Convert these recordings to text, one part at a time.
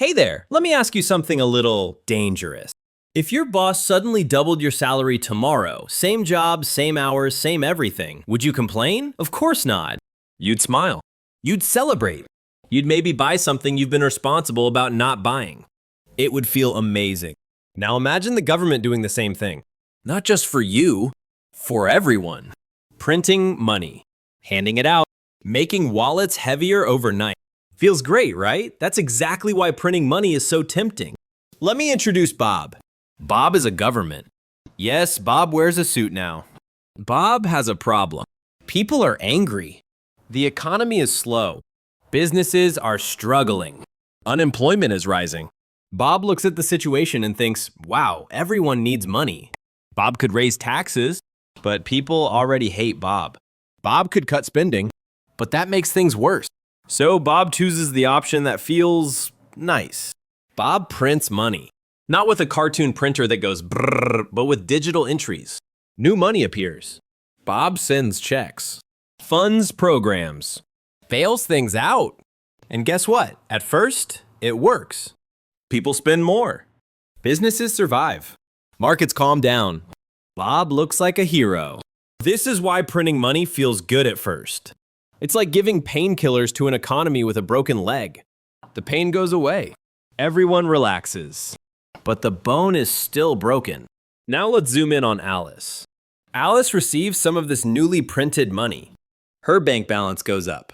Hey there, let me ask you something a little dangerous. If your boss suddenly doubled your salary tomorrow, same job, same hours, same everything, would you complain? Of course not. You'd smile. You'd celebrate. You'd maybe buy something you've been responsible about not buying. It would feel amazing. Now imagine the government doing the same thing. Not just for you, for everyone. Printing money, handing it out, making wallets heavier overnight. Feels great, right? That's exactly why printing money is so tempting. Let me introduce Bob. Bob is a government. Yes, Bob wears a suit now. Bob has a problem. People are angry. The economy is slow. Businesses are struggling. Unemployment is rising. Bob looks at the situation and thinks, wow, everyone needs money. Bob could raise taxes, but people already hate Bob. Bob could cut spending, but that makes things worse. So Bob chooses the option that feels nice. Bob prints money. Not with a cartoon printer that goes brrr, but with digital entries. New money appears. Bob sends checks. Funds programs. Bails things out. And guess what? At first, it works. People spend more. Businesses survive. Markets calm down. Bob looks like a hero. This is why printing money feels good at first. It's like giving painkillers to an economy with a broken leg. The pain goes away. Everyone relaxes. But the bone is still broken. Now let's zoom in on Alice. Alice receives some of this newly printed money. Her bank balance goes up.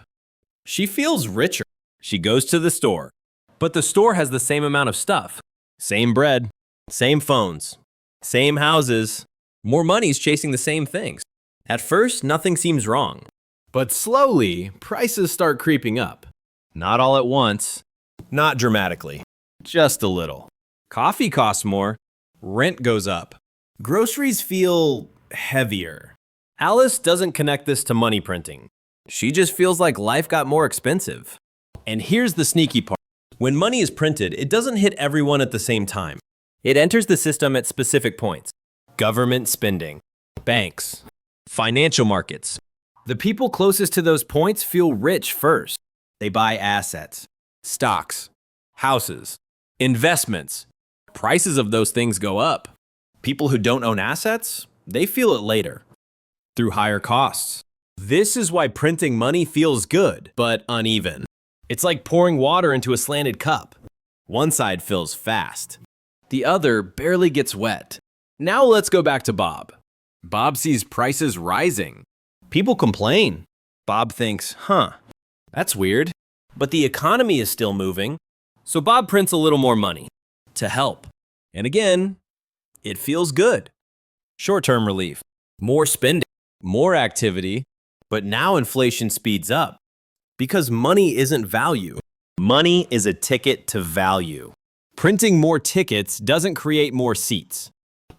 She feels richer. She goes to the store. But the store has the same amount of stuff. Same bread, same phones, same houses. More money's chasing the same things. At first, nothing seems wrong. But slowly, prices start creeping up. Not all at once. Not dramatically. Just a little. Coffee costs more. Rent goes up. Groceries feel heavier. Alice doesn't connect this to money printing. She just feels like life got more expensive. And here's the sneaky part. When money is printed, it doesn't hit everyone at the same time. It enters the system at specific points. Government spending, banks, financial markets. The people closest to those points feel rich first. They buy assets, stocks, houses, investments. Prices of those things go up. People who don't own assets, they feel it later, through higher costs. This is why printing money feels good, but uneven. It's like pouring water into a slanted cup. One side fills fast. The other barely gets wet. Now let's go back to Bob. Bob sees prices rising. People complain. Bob thinks, that's weird. But the economy is still moving. So Bob prints a little more money to help. And again, it feels good. Short-term relief, more spending, more activity. But now inflation speeds up. Because money isn't value. Money is a ticket to value. Printing more tickets doesn't create more seats.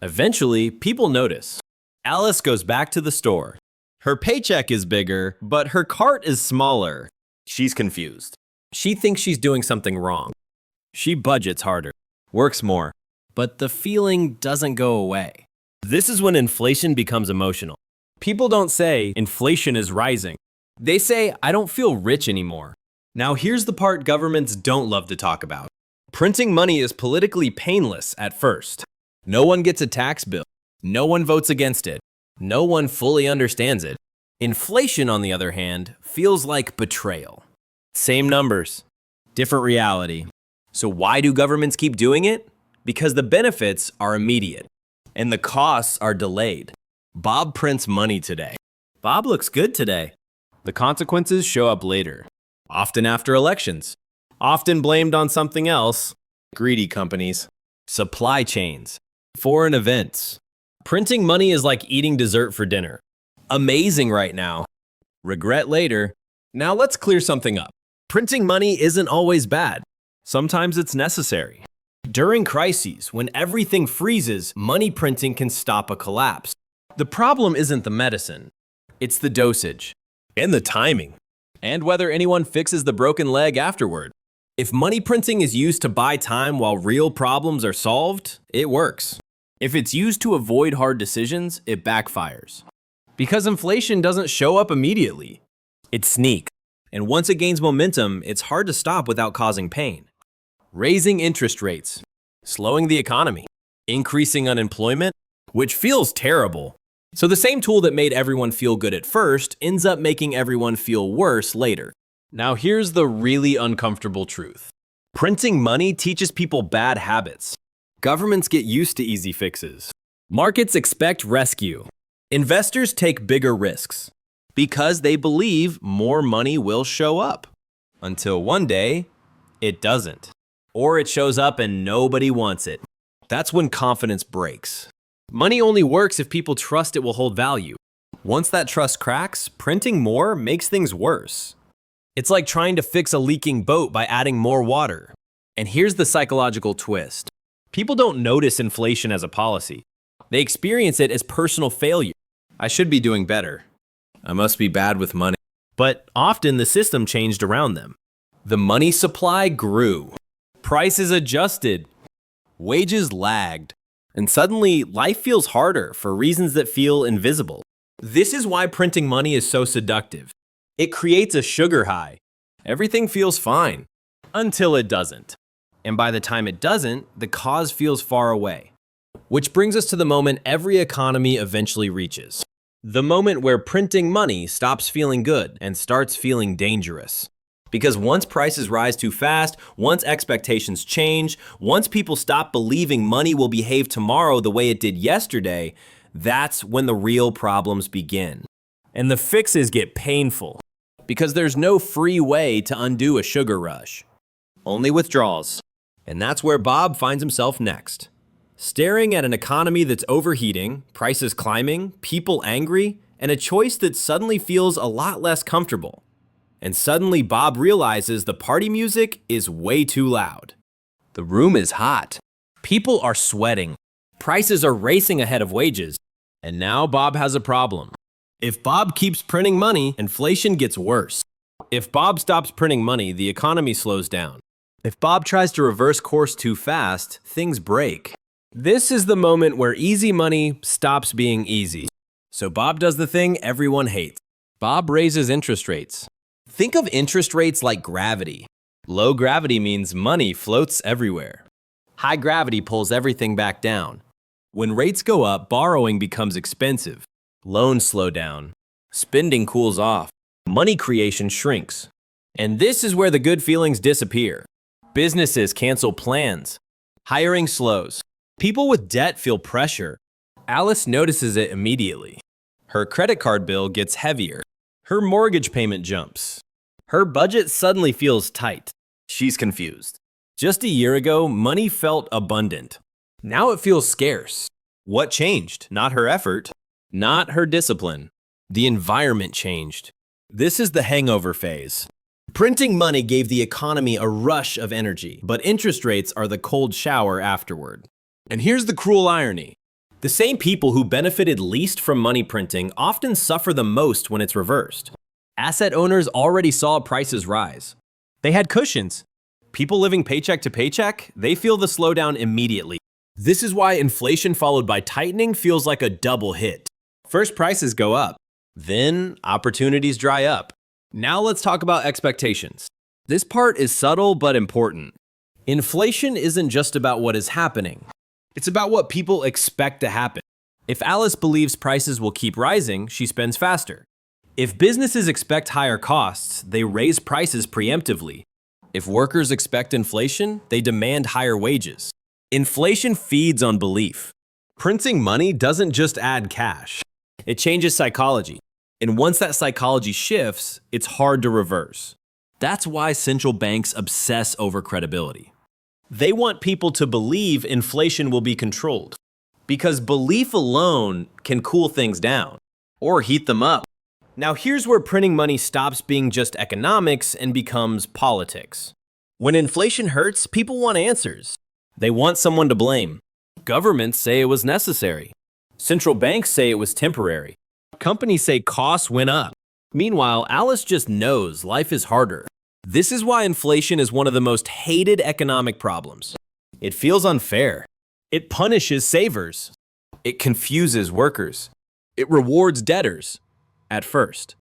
Eventually, people notice. Alice goes back to the store. Her paycheck is bigger, but her cart is smaller. She's confused. She thinks she's doing something wrong. She budgets harder, works more, but the feeling doesn't go away. This is when inflation becomes emotional. People don't say inflation is rising. They say, I don't feel rich anymore. Now here's the part governments don't love to talk about. Printing money is politically painless at first. No one gets a tax bill. No one votes against it. No one fully understands it. Inflation, on the other hand, feels like betrayal. Same numbers, different reality. So why do governments keep doing it? Because the benefits are immediate and the costs are delayed. Bob prints money today. Bob looks good today. The consequences show up later, often after elections, often blamed on something else. Greedy companies, supply chains, foreign events. Printing money is like eating dessert for dinner. Amazing right now. Regret later. Now let's clear something up. Printing money isn't always bad. Sometimes it's necessary. During crises, when everything freezes, money printing can stop a collapse. The problem isn't the medicine. It's the dosage. And the timing. And whether anyone fixes the broken leg afterward. If money printing is used to buy time while real problems are solved, it works. If it's used to avoid hard decisions, it backfires. Because inflation doesn't show up immediately. It sneaks. And once it gains momentum, it's hard to stop without causing pain. raising interest rates, slowing the economy, increasing unemployment, which feels terrible. So the same tool that made everyone feel good at first ends up making everyone feel worse later. Now here's the really uncomfortable truth. Printing money teaches people bad habits. Governments get used to easy fixes. Markets expect rescue. Investors take bigger risks because they believe more money will show up. Until one day, it doesn't. Or it shows up and nobody wants it. That's when confidence breaks. Money only works if people trust it will hold value. Once that trust cracks, printing more makes things worse. It's like trying to fix a leaking boat by adding more water. And here's the psychological twist. People don't notice inflation as a policy. They experience it as personal failure. I should be doing better. I must be bad with money. But often the system changed around them. The money supply grew. Prices adjusted. Wages lagged. And suddenly, life feels harder for reasons that feel invisible. This is why printing money is so seductive. It creates a sugar high. Everything feels fine. Until it doesn't. And by the time it doesn't, the cause feels far away. Which brings us to the moment every economy eventually reaches. The moment where printing money stops feeling good and starts feeling dangerous. Because once prices rise too fast, once expectations change, once people stop believing money will behave tomorrow the way it did yesterday, that's when the real problems begin. And the fixes get painful. Because there's no free way to undo a sugar rush. Only withdrawals. And that's where Bob finds himself next. Staring at an economy that's overheating, prices climbing, people angry, and a choice that suddenly feels a lot less comfortable. And suddenly Bob realizes the party music is way too loud. The room is hot. People are sweating. Prices are racing ahead of wages. And now Bob has a problem. If Bob keeps printing money, inflation gets worse. If Bob stops printing money, the economy slows down. If Bob tries to reverse course too fast, things break. This is the moment where easy money stops being easy. So Bob does the thing everyone hates. Bob raises interest rates. Think of interest rates like gravity. Low gravity means money floats everywhere. High gravity pulls everything back down. When rates go up, borrowing becomes expensive. Loans slow down. Spending cools off. Money creation shrinks. And this is where the good feelings disappear. Businesses cancel plans. Hiring slows. People with debt feel pressure. Alice notices it immediately. Her credit card bill gets heavier. Her mortgage payment jumps. Her budget suddenly feels tight. She's confused. Just a year ago, money felt abundant. Now it feels scarce. What changed? Not her effort. Not her discipline. The environment changed. This is the hangover phase. Printing money gave the economy a rush of energy, but interest rates are the cold shower afterward. And here's the cruel irony. The same people who benefited least from money printing often suffer the most when it's reversed. Asset owners already saw prices rise. They had cushions. People living paycheck to paycheck, they feel the slowdown immediately. This is why inflation followed by tightening feels like a double hit. First, prices go up. Then, opportunities dry up. Now let's talk about expectations. This part is subtle but important. Inflation isn't just about what is happening. It's about what people expect to happen. If Alice believes prices will keep rising, she spends faster. If businesses expect higher costs, they raise prices preemptively. If workers expect inflation, they demand higher wages. Inflation feeds on belief. Printing money doesn't just add cash. It changes psychology. And once that psychology shifts, it's hard to reverse. That's why central banks obsess over credibility. They want people to believe inflation will be controlled. Because belief alone can cool things down or heat them up. Now here's where printing money stops being just economics and becomes politics. When inflation hurts, people want answers. They want someone to blame. Governments say it was necessary. Central banks say it was temporary. Companies say costs went up. Meanwhile, Alice just knows life is harder. This is why inflation is one of the most hated economic problems. It feels unfair. It punishes savers. It confuses workers. It rewards debtors at first,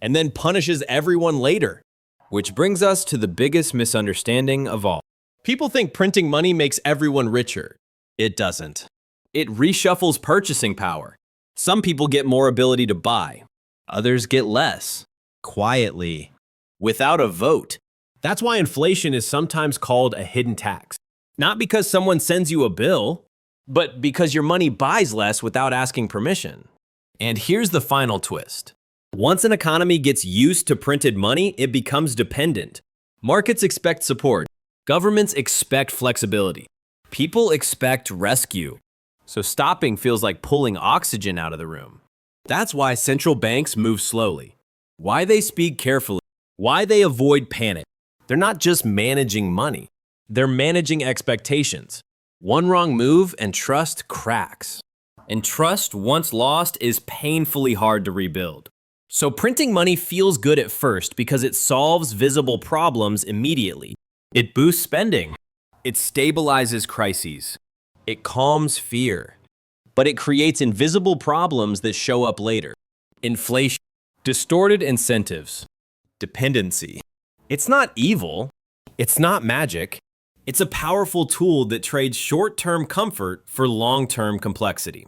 and then punishes everyone later. Which brings us to the biggest misunderstanding of all. People think printing money makes everyone richer. It doesn't. It reshuffles purchasing power. Some people get more ability to buy. Others get less. Quietly. Without a vote. That's why inflation is sometimes called a hidden tax. Not because someone sends you a bill, but because your money buys less without asking permission. And here's the final twist. Once an economy gets used to printed money, it becomes dependent. Markets expect support. Governments expect flexibility. People expect rescue. So stopping feels like pulling oxygen out of the room. That's why central banks move slowly. Why they speak carefully. Why they avoid panic. They're not just managing money. They're managing expectations. One wrong move and trust cracks. And trust, once lost, is painfully hard to rebuild. So printing money feels good at first because it solves visible problems immediately. It boosts spending. It stabilizes crises. It calms fear. But it creates invisible problems that show up later. Inflation. Distorted incentives. Dependency. It's not evil. It's not magic. It's a powerful tool that trades short-term comfort for long-term complexity.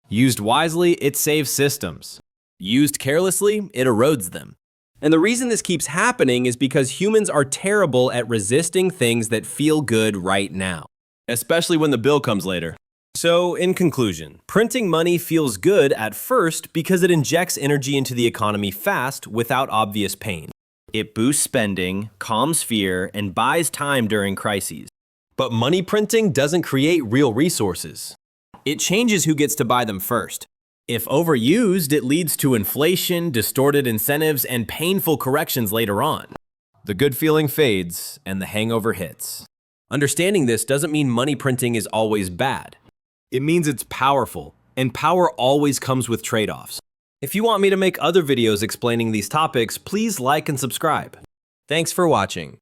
Used wisely, it saves systems. Used carelessly, it erodes them. And the reason this keeps happening is because humans are terrible at resisting things that feel good right now, especially when the bill comes later. So, in conclusion, printing money feels good at first because it injects energy into the economy fast without obvious pain. It boosts spending, calms fear, and buys time during crises. But money printing doesn't create real resources. It changes who gets to buy them first. If overused, it leads to inflation, distorted incentives, and painful corrections later on. The good feeling fades, and the hangover hits. Understanding this doesn't mean money printing is always bad. It means it's powerful, and power always comes with trade-offs. If you want me to make other videos explaining these topics, please like and subscribe. Thanks for watching.